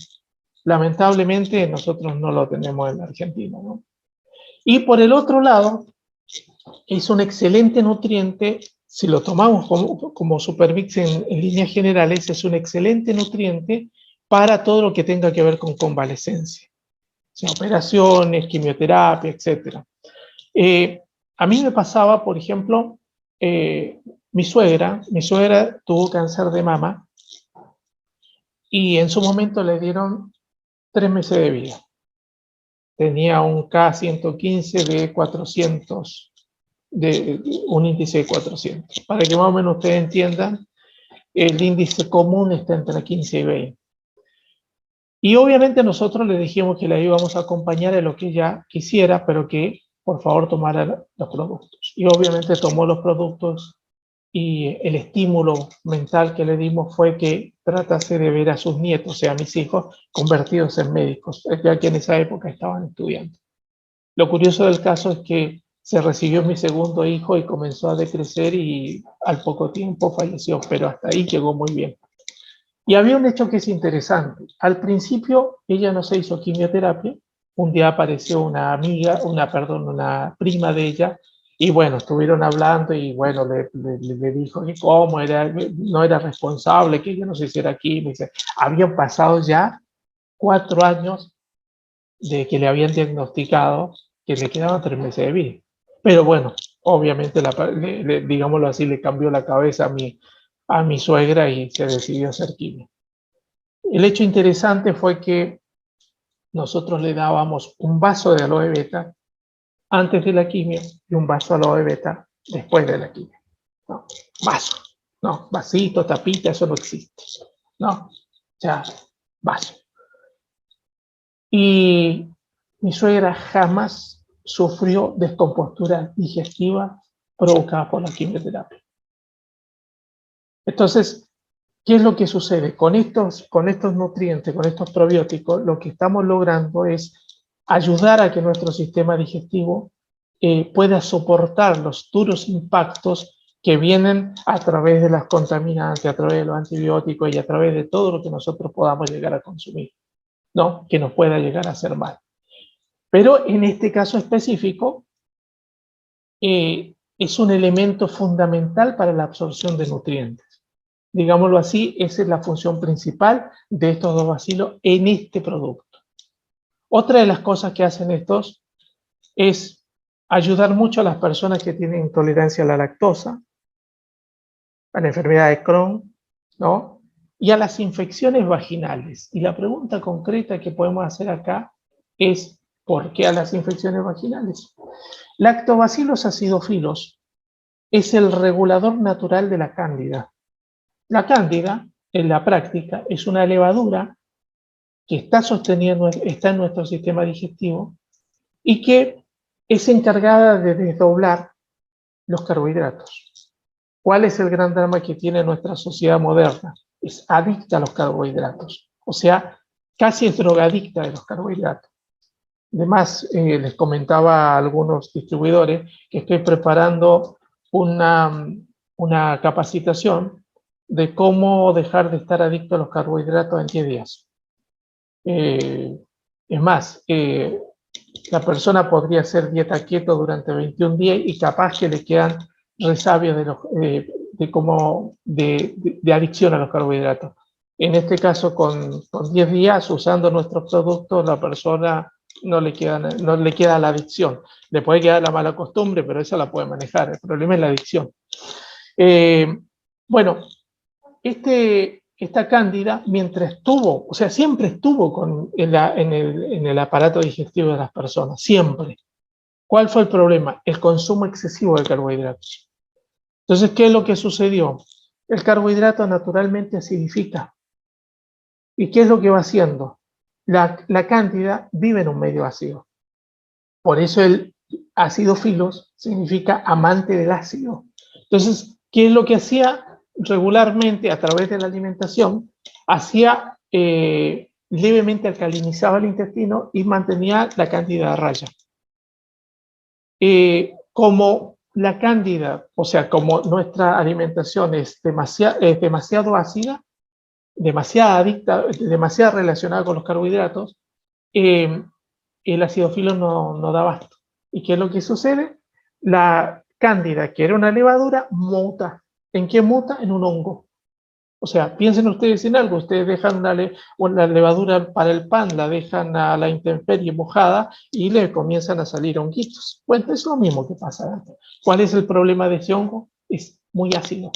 Lamentablemente nosotros no lo tenemos en la Argentina, ¿no? Y por el otro lado, es un excelente nutriente, si lo tomamos como Supermix en líneas generales, es un excelente nutriente para todo lo que tenga que ver con convalescencia, o sea, operaciones, quimioterapia, etc. A mí me pasaba, por ejemplo, mi suegra tuvo cáncer de mama y en su momento le dieron 3 meses de vida. Tenía un K115 de 400, de un índice de 400. Para que más o menos ustedes entiendan, el índice común está entre 15 y 20. Y obviamente nosotros le dijimos que la íbamos a acompañar en lo que ella quisiera, pero que por favor tomara los productos. Y obviamente tomó los productos y el estímulo mental que le dimos fue que tratase de ver a sus nietos, o sea, a mis hijos, convertidos en médicos, ya que en esa época estaban estudiando. Lo curioso del caso es que se recibió mi segundo hijo y comenzó a decrecer y al poco tiempo falleció, pero hasta ahí llegó muy bien. Y había un hecho que es interesante. Al principio ella no se hizo quimioterapia. Un día apareció una amiga, una prima de ella, y bueno, estuvieron hablando y bueno, le dijo que cómo era, no era responsable que ella no se hiciera quimio. Habían pasado ya 4 años de que le habían diagnosticado que le quedaban 3 meses de vida. Pero bueno, obviamente, digámoslo así, le cambió la cabeza a mi suegra y se decidió hacer quimio. El hecho interesante fue que nosotros le dábamos un vaso de aloe vera antes de la quimio y un vaso de aloe vera después de la quimio. ¿No? Vaso, no, vasito, tapita, eso no existe. No, ya, vaso. Y mi suegra jamás sufrió descompostura digestiva provocada por la quimioterapia. Entonces, ¿qué es lo que sucede? Con estos nutrientes, con estos probióticos, lo que estamos logrando es ayudar a que nuestro sistema digestivo pueda soportar los duros impactos que vienen a través de las contaminantes, a través de los antibióticos y a través de todo lo que nosotros podamos llegar a consumir, ¿no? Que nos pueda llegar a hacer mal. Pero en este caso específico, es un elemento fundamental para la absorción de nutrientes. Digámoslo así, esa es la función principal de estos 2 bacilos en este producto. Otra de las cosas que hacen estos es ayudar mucho a las personas que tienen intolerancia a la lactosa, a la enfermedad de Crohn, ¿no? Y a las infecciones vaginales. Y la pregunta concreta que podemos hacer acá es, ¿por qué a las infecciones vaginales? Lactobacillus acidophilus es el regulador natural de la cándida. La cándida, en la práctica, es una levadura que está en nuestro sistema digestivo y que es encargada de desdoblar los carbohidratos. ¿Cuál es el gran drama que tiene nuestra sociedad moderna? Es adicta a los carbohidratos, o sea, casi es drogadicta de los carbohidratos. Además, les comentaba a algunos distribuidores que estoy preparando una capacitación de cómo dejar de estar adicto a los carbohidratos en 10 días. Es más, la persona podría hacer dieta keto durante 21 días y capaz que le quedan resabios de adicción a los carbohidratos. En este caso, con 10 días usando nuestros productos, la persona no le queda la adicción. Le puede quedar la mala costumbre, pero esa la puede manejar. El problema es la adicción. Bueno, esta cándida, mientras estuvo, o sea, siempre estuvo en el aparato digestivo de las personas, siempre. ¿Cuál fue el problema? El consumo excesivo de carbohidratos. Entonces, ¿qué es lo que sucedió? El carbohidrato naturalmente acidifica. ¿Y qué es lo que va haciendo? La cándida vive en un medio ácido. Por eso el acidophilus significa amante del ácido. Entonces, ¿qué es lo que hacía? Regularmente, a través de la alimentación, hacía levemente alcalinizaba el intestino y mantenía la cándida a raya. Como la cándida, o sea, como nuestra alimentación es demasiado ácida, demasiado adicta, demasiado relacionada con los carbohidratos, el acidophilus no da abasto. ¿Y qué es lo que sucede? La cándida, que era una levadura, muta. ¿En qué muta? En un hongo. O sea, piensen ustedes en algo, ustedes dejan una levadura para el pan, la dejan a la intemperie mojada y le comienzan a salir honguitos. Bueno, es lo mismo que pasa. ¿Cuál es el problema de ese hongo? Es muy ácido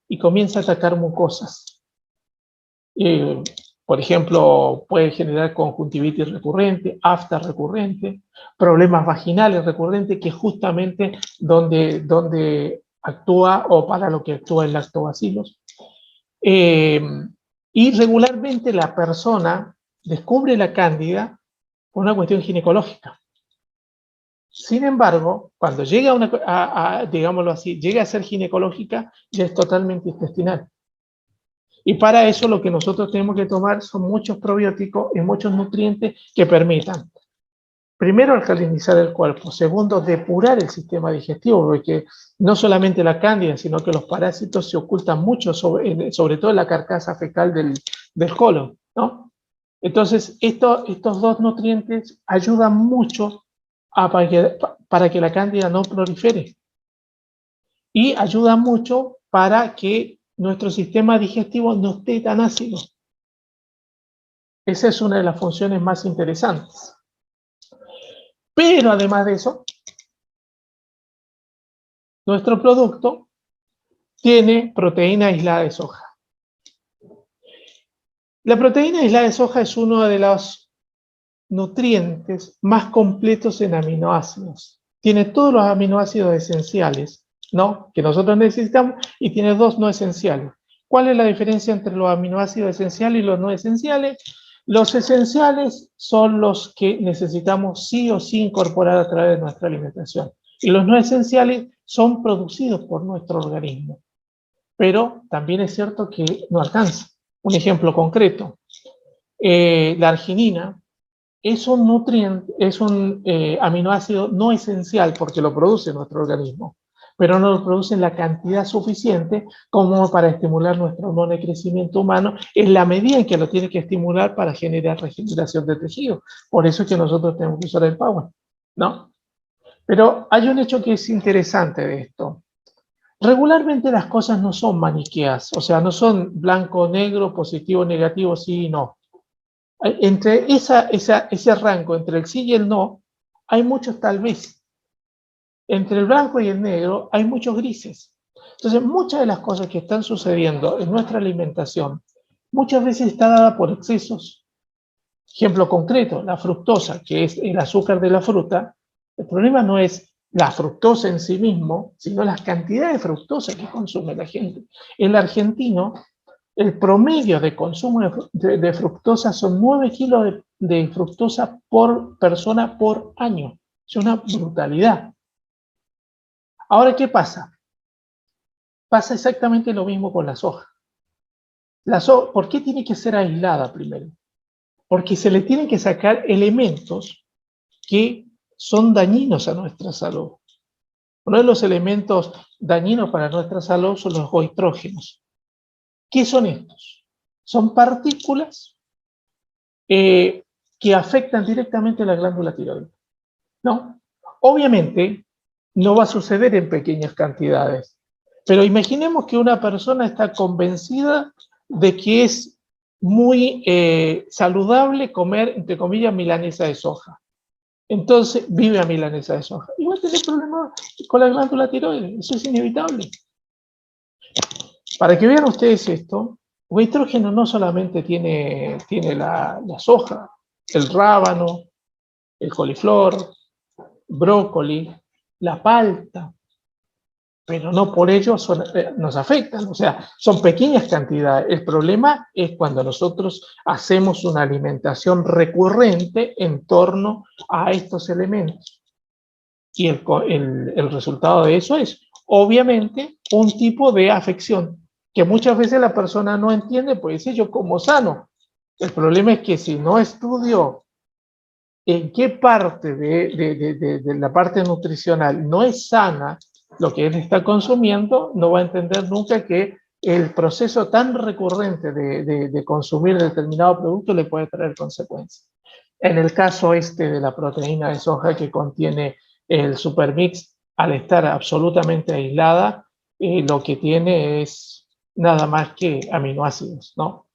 y comienza a atacar mucosas. Por ejemplo, puede generar conjuntivitis recurrente, afta recurrente, problemas vaginales recurrentes, que es justamente donde actúa o para lo que actúa el lactobacillus. Y regularmente la persona descubre la cándida por una cuestión ginecológica. Sin embargo, cuando llega digámoslo así, llega a ser ginecológica, ya es totalmente intestinal. Y para eso lo que nosotros tenemos que tomar son muchos probióticos y muchos nutrientes que permitan, primero, alcalinizar el cuerpo, segundo, depurar el sistema digestivo, porque no solamente la cándida, sino que los parásitos se ocultan mucho, sobre todo en la carcasa fecal del colon, ¿no? Entonces, estos dos nutrientes ayudan mucho para que la cándida no prolifere y ayudan mucho para que nuestro sistema digestivo no esté tan ácido. Esa es una de las funciones más interesantes. Pero además de eso, nuestro producto tiene proteína aislada de soja. La proteína aislada de soja es uno de los nutrientes más completos en aminoácidos. Tiene todos los aminoácidos esenciales, ¿no?, que nosotros necesitamos, y tiene dos no esenciales. ¿Cuál es la diferencia entre los aminoácidos esenciales y los no esenciales? Los esenciales son los que necesitamos sí o sí incorporar a través de nuestra alimentación. Y los no esenciales son producidos por nuestro organismo. Pero también es cierto que no alcanza. Un ejemplo concreto. La arginina es un nutriente, es un aminoácido no esencial porque lo produce nuestro organismo, pero no lo produce en la cantidad suficiente como para estimular nuestro hormona de crecimiento humano en la medida en que lo tiene que estimular para generar regeneración de tejido. Por eso es que nosotros tenemos que usar el Power, ¿no? Pero hay un hecho que es interesante de esto. Regularmente las cosas no son maniqueas, o sea, no son blanco, negro, positivo, negativo, sí y no. Entre ese rango, entre el sí y el no, hay muchos tal vez. Entre el blanco y el negro hay muchos grises. Entonces, muchas de las cosas que están sucediendo en nuestra alimentación, muchas veces está dada por excesos. Ejemplo concreto, la fructosa, que es el azúcar de la fruta. El problema no es la fructosa en sí mismo, sino las cantidades de fructosa que consume la gente. El argentino, el promedio de consumo de fructosa son 9 kilos de fructosa por persona por año. Es una brutalidad. Ahora, ¿qué pasa? Pasa exactamente lo mismo con la soja. ¿Por qué tiene que ser aislada primero? Porque se le tienen que sacar elementos que son dañinos a nuestra salud. Uno de los elementos dañinos para nuestra salud son los goitrógenos. ¿Qué son estos? Son partículas que afectan directamente a la glándula tiroides, ¿no? Obviamente, no va a suceder en pequeñas cantidades, pero imaginemos que una persona está convencida de que es muy saludable comer, entre comillas, milanesa de soja. Entonces, vive a milanesa de soja. Y va a tener problemas con la glándula tiroides. Eso es inevitable. Para que vean ustedes esto, goitrógeno no solamente tiene la soja, el rábano, el coliflor, brócoli, la palta, pero no por ello nos afectan, o sea, son pequeñas cantidades. El problema es cuando nosotros hacemos una alimentación recurrente en torno a estos elementos. Y el resultado de eso es, obviamente, un tipo de afección que muchas veces la persona no entiende, pues dice, yo como sano. El problema es que si no estudio en qué parte de la parte nutricional no es sana lo que él está consumiendo, no va a entender nunca que el proceso tan recurrente de consumir determinado producto le puede traer consecuencias. En el caso de la proteína de soja que contiene el Supermix, al estar absolutamente aislada, lo que tiene es nada más que aminoácidos, ¿no?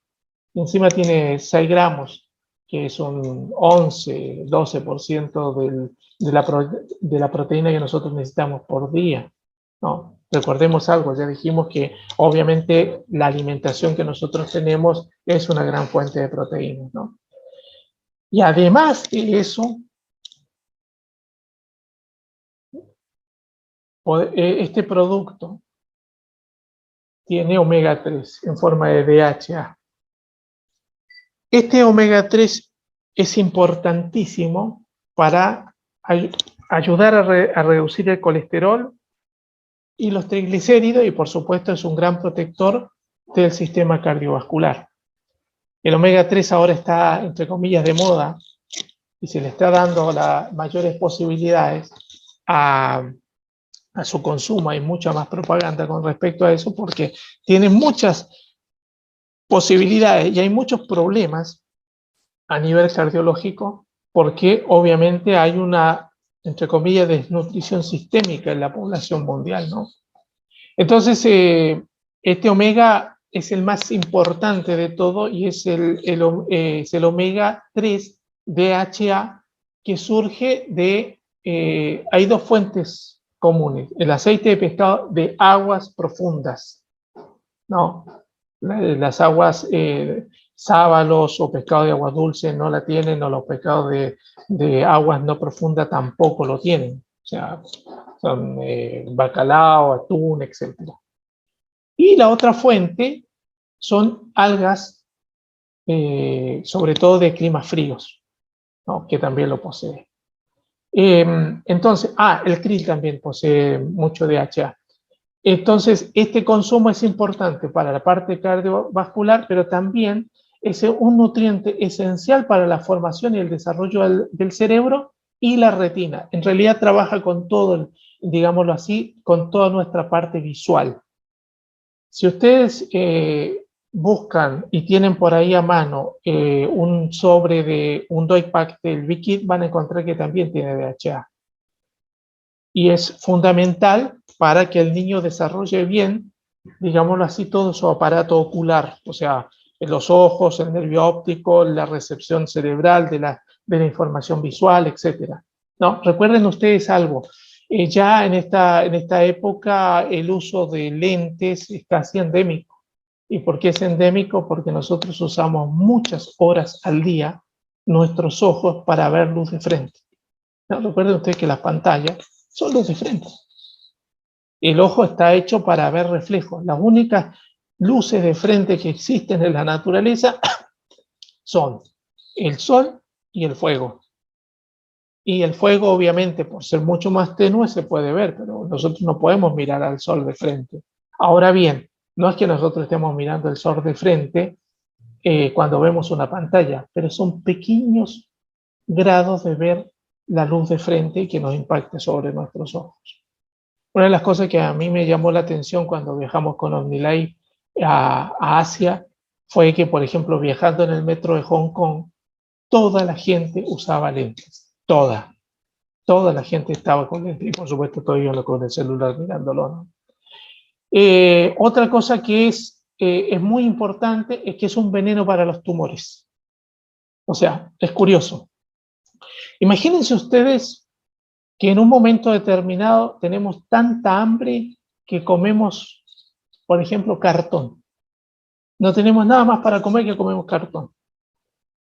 Y encima tiene 6 gramos, que es un 11, 12% de la proteína que nosotros necesitamos por día, ¿no? Recordemos algo, ya dijimos que obviamente la alimentación que nosotros tenemos es una gran fuente de proteínas, ¿no? Y además de eso, este producto tiene omega 3 en forma de DHA. Este omega 3 es importantísimo para ayudar a reducir el colesterol y los triglicéridos, y por supuesto es un gran protector del sistema cardiovascular. El omega 3 ahora está, entre comillas, de moda, y se le está dando las mayores posibilidades a su consumo. Hay mucha más propaganda con respecto a eso porque tiene muchas posibilidades y hay muchos problemas a nivel cardiológico porque obviamente hay una, entre comillas, desnutrición sistémica en la población mundial, ¿no? Entonces, este omega es el más importante de todo y es el omega 3 DHA que surge de, hay dos fuentes comunes, el aceite de pescado de aguas profundas, ¿no? Las aguas, sábalos o pescado de agua dulce no la tienen, o los pescados de aguas no profundas tampoco lo tienen, o sea, son bacalao, atún, etc. Y la otra fuente son algas, sobre todo de climas fríos, ¿no? Que también lo posee. Entonces, el krill también posee mucho DHA. Entonces, este consumo es importante para la parte cardiovascular, pero también es un nutriente esencial para la formación y el desarrollo del cerebro y la retina. En realidad trabaja con todo, digámoslo así, con toda nuestra parte visual. Si ustedes buscan y tienen por ahí a mano un sobre de un Doy Pack del Vikit, van a encontrar que también tiene DHA. Y es fundamental para que el niño desarrolle bien, digámoslo así, todo su aparato ocular, o sea, los ojos, el nervio óptico, la recepción cerebral de la información visual, etc. No, recuerden ustedes algo, ya en esta época el uso de lentes es casi endémico. ¿Y por qué es endémico? Porque nosotros usamos muchas horas al día nuestros ojos para ver luz de frente. No, recuerden ustedes que las pantallas son luz de frente. El ojo está hecho para ver reflejos. Las únicas luces de frente que existen en la naturaleza son el sol y el fuego. Y el fuego, obviamente, por ser mucho más tenue, se puede ver, pero nosotros no podemos mirar al sol de frente. Ahora bien, no es que nosotros estemos mirando el sol de frente cuando vemos una pantalla, pero son pequeños grados de ver la luz de frente que nos impacte sobre nuestros ojos. Una de las cosas que a mí me llamó la atención cuando viajamos con OmniLife a Asia fue que, por ejemplo, viajando en el metro de Hong Kong, toda la gente usaba lentes. Toda la gente estaba con lentes y, por supuesto, todo yo con el celular mirándolo, ¿no? Otra cosa que es muy importante es que es un veneno para los tumores. O sea, es curioso. Imagínense ustedes que en un momento determinado tenemos tanta hambre que comemos, por ejemplo, cartón. No tenemos nada más para comer que comemos cartón.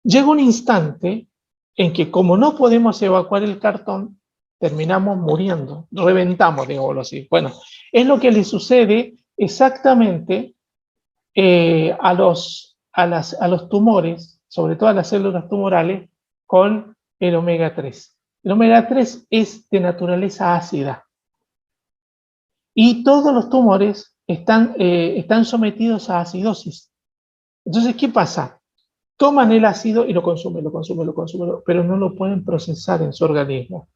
Llega un instante en que, como no podemos evacuar el cartón, terminamos muriendo, reventamos, digámoslo así. Bueno, es lo que le sucede exactamente a los tumores, sobre todo a las células tumorales, con el omega 3. El omega 3 es de naturaleza ácida y todos los tumores están sometidos a acidosis. Entonces, ¿qué pasa? Toman el ácido y lo consumen, pero no lo pueden procesar en su organismo.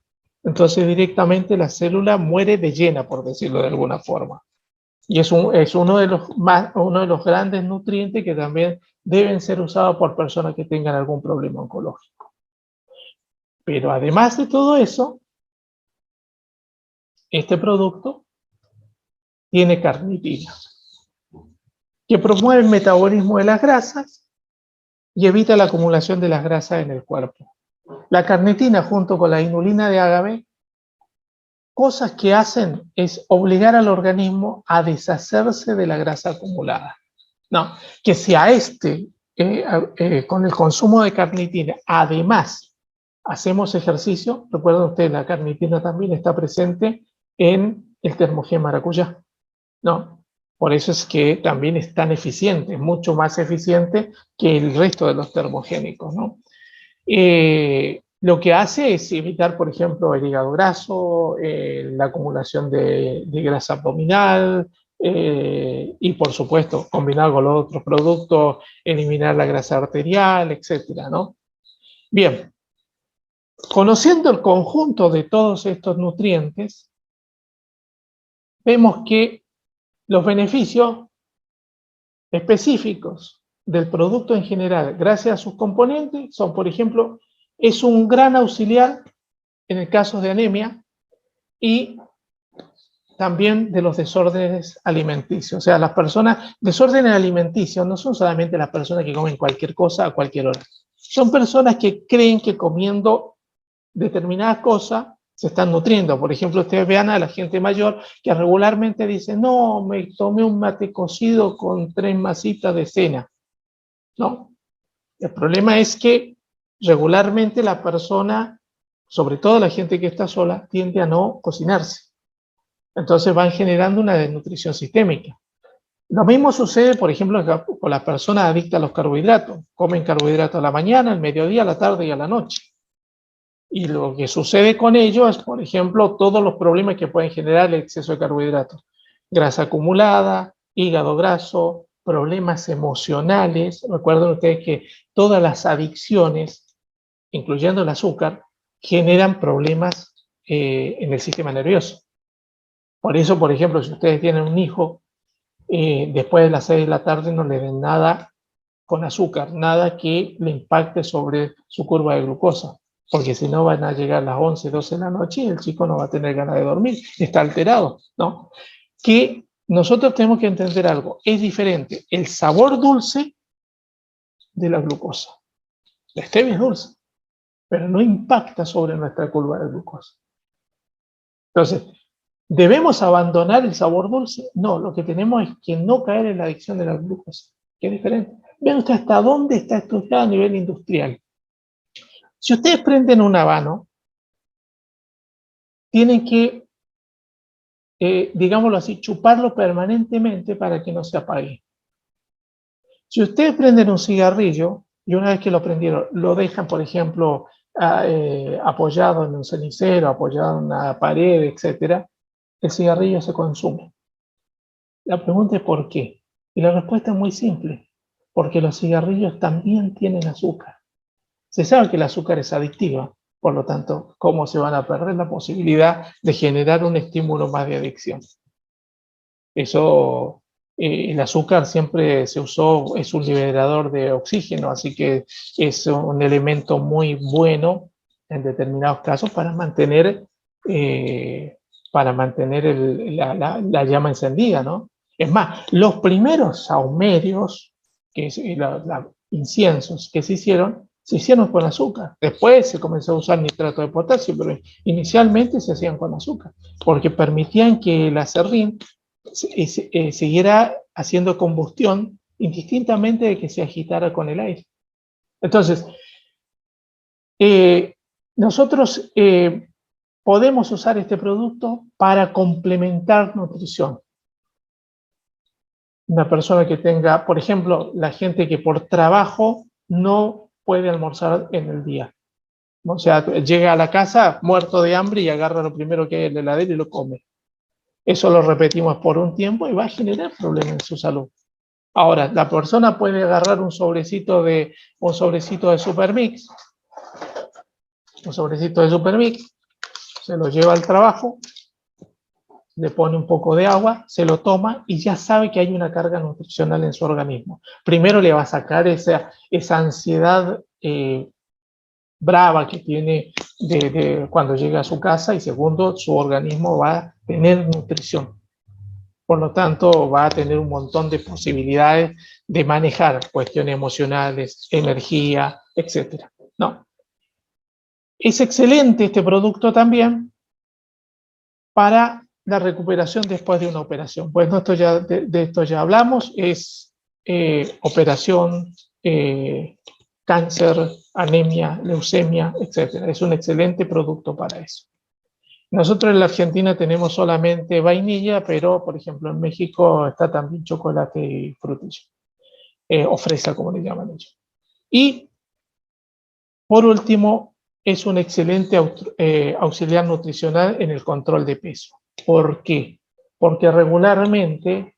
Entonces, directamente la célula muere de llena, por decirlo de alguna forma. Y es uno de los grandes nutrientes que también deben ser usados por personas que tengan algún problema oncológico. Pero además de todo eso, este producto tiene carnitina, que promueve el metabolismo de las grasas y evita la acumulación de las grasas en el cuerpo. La carnitina, junto con la inulina de agave, cosas que hacen es obligar al organismo a deshacerse de la grasa acumulada. No, que si a con el consumo de carnitina, además hacemos ejercicio, recuerden ustedes, la carnitina también está presente en el termogén maracuyá, ¿no? Por eso es que también es tan eficiente, mucho más eficiente que el resto de los termogénicos, ¿no? lo que hace es evitar, por ejemplo, el hígado graso, la acumulación de grasa abdominal, y por supuesto, combinar con los otros productos, eliminar la grasa arterial, etcétera, ¿no? Bien, conociendo el conjunto de todos estos nutrientes, vemos que los beneficios específicos del producto en general, gracias a sus componentes, son, por ejemplo, es un gran auxiliar en el caso de anemia y también de los desórdenes alimenticios. O sea, las personas, desórdenes alimenticios no son solamente las personas que comen cualquier cosa a cualquier hora. Son personas que creen que comiendo determinadas cosas se están nutriendo. Por ejemplo, ustedes vean a la gente mayor que regularmente dice, no, me tomé un mate cocido con 3 masitas de cena. No. El problema es que regularmente la persona, sobre todo la gente que está sola, tiende a no cocinarse. Entonces van generando una desnutrición sistémica. Lo mismo sucede, por ejemplo, con las personas adictas a los carbohidratos. Comen carbohidratos a la mañana, al mediodía, a la tarde y a la noche. Y lo que sucede con ello es, por ejemplo, todos los problemas que pueden generar el exceso de carbohidratos. Grasa acumulada, hígado graso, problemas emocionales. Recuerden ustedes que todas las adicciones, incluyendo el azúcar, generan problemas en el sistema nervioso. Por eso, por ejemplo, si ustedes tienen un hijo, después de las 6 de la tarde no le den nada con azúcar, nada que le impacte sobre su curva de glucosa, porque si no van a llegar a las 11, 12 de la noche y el chico no va a tener ganas de dormir, está alterado, ¿no? Que nosotros tenemos que entender algo, es diferente el sabor dulce de la glucosa. La stevia es dulce, pero no impacta sobre nuestra curva de glucosa. Entonces, ¿debemos abandonar el sabor dulce? No, lo que tenemos es que no caer en la adicción de la glucosa, que es diferente. Vean ustedes hasta dónde está estudiado a nivel industrial. Si ustedes prenden un habano, tienen que, digámoslo así, chuparlo permanentemente para que no se apague. Si ustedes prenden un cigarrillo y una vez que lo prendieron, lo dejan, por ejemplo, apoyado en un cenicero, apoyado en una pared, etc., el cigarrillo se consume. La pregunta es ¿por qué? Y la respuesta es muy simple. Porque los cigarrillos también tienen azúcar. Se sabe que el azúcar es adictiva, por lo tanto, ¿cómo se van a perder la posibilidad de generar un estímulo más de adicción? Eso, el azúcar siempre se usó, es un liberador de oxígeno, así que es un elemento muy bueno en determinados casos para mantener la llama encendida, ¿no? Es más, los primeros sahumerios, que es inciensos que se hicieron con azúcar. Después se comenzó a usar nitrato de potasio, pero inicialmente se hacían con azúcar, porque permitían que el aserrín siguiera haciendo combustión indistintamente de que se agitara con el aire. Entonces, nosotros podemos usar este producto para complementar nutrición. Una persona que tenga, por ejemplo, la gente que por trabajo no puede almorzar en el día. O sea, llega a la casa muerto de hambre y agarra lo primero que hay en la heladera y lo come. Eso lo repetimos por un tiempo y va a generar problemas en su salud. Ahora, la persona puede agarrar un sobrecito de Supermix, se lo lleva al trabajo, le pone un poco de agua, se lo toma y ya sabe que hay una carga nutricional en su organismo. Primero le va a sacar esa ansiedad brava que tiene de cuando llega a su casa, y segundo, su organismo va a tener nutrición. Por lo tanto, va a tener un montón de posibilidades de manejar cuestiones emocionales, energía, etc. No. Es excelente este producto también para la recuperación después de una operación. Pues de esto ya hablamos, es operación, cáncer, anemia, leucemia, etc. Es un excelente producto para eso. Nosotros en la Argentina tenemos solamente vainilla, pero por ejemplo en México está también chocolate y frutilla, o fresa como le llaman ellos. Y por último, es un excelente auxiliar nutricional en el control de peso. ¿Por qué? Porque regularmente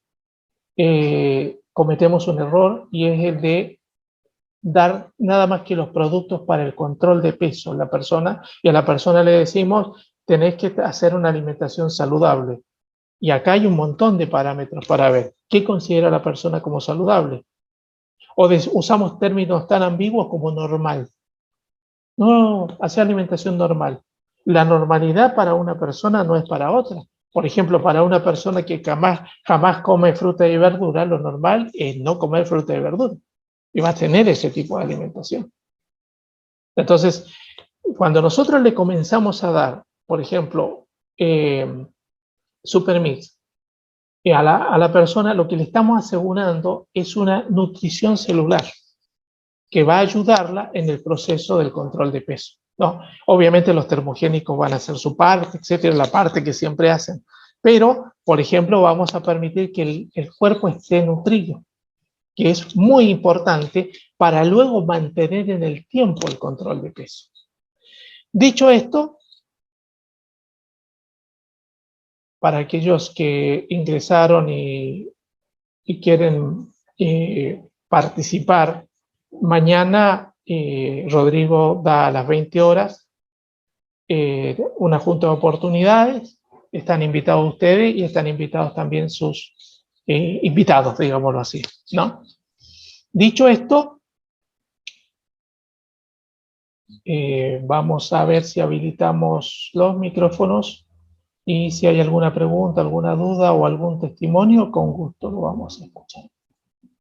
cometemos un error y es el de dar nada más que los productos para el control de peso a la persona, y a la persona le decimos, tenés que hacer una alimentación saludable. Y acá hay un montón de parámetros para ver qué considera la persona como saludable. O usamos términos tan ambiguos como normal. No, hacer alimentación normal. La normalidad para una persona no es para otra. Por ejemplo, para una persona que jamás come fruta y verdura, lo normal es no comer fruta y verdura. Y va a tener ese tipo de alimentación. Entonces, cuando nosotros le comenzamos a dar, por ejemplo, Supermix, a la persona, lo que le estamos asegurando es una nutrición celular que va a ayudarla en el proceso del control de peso, ¿no? Obviamente los termogénicos van a hacer su parte, etcétera, la parte que siempre hacen. Pero, por ejemplo, vamos a permitir que el cuerpo esté nutrido, que es muy importante para luego mantener en el tiempo el control de peso. Dicho esto, para aquellos que ingresaron y quieren participar, mañana Rodrigo da a las 20 horas una junta de oportunidades. Están invitados ustedes y están invitados también sus invitados, digámoslo así, ¿no? Dicho esto, vamos a ver si habilitamos los micrófonos y si hay alguna pregunta, alguna duda o algún testimonio, con gusto lo vamos a escuchar.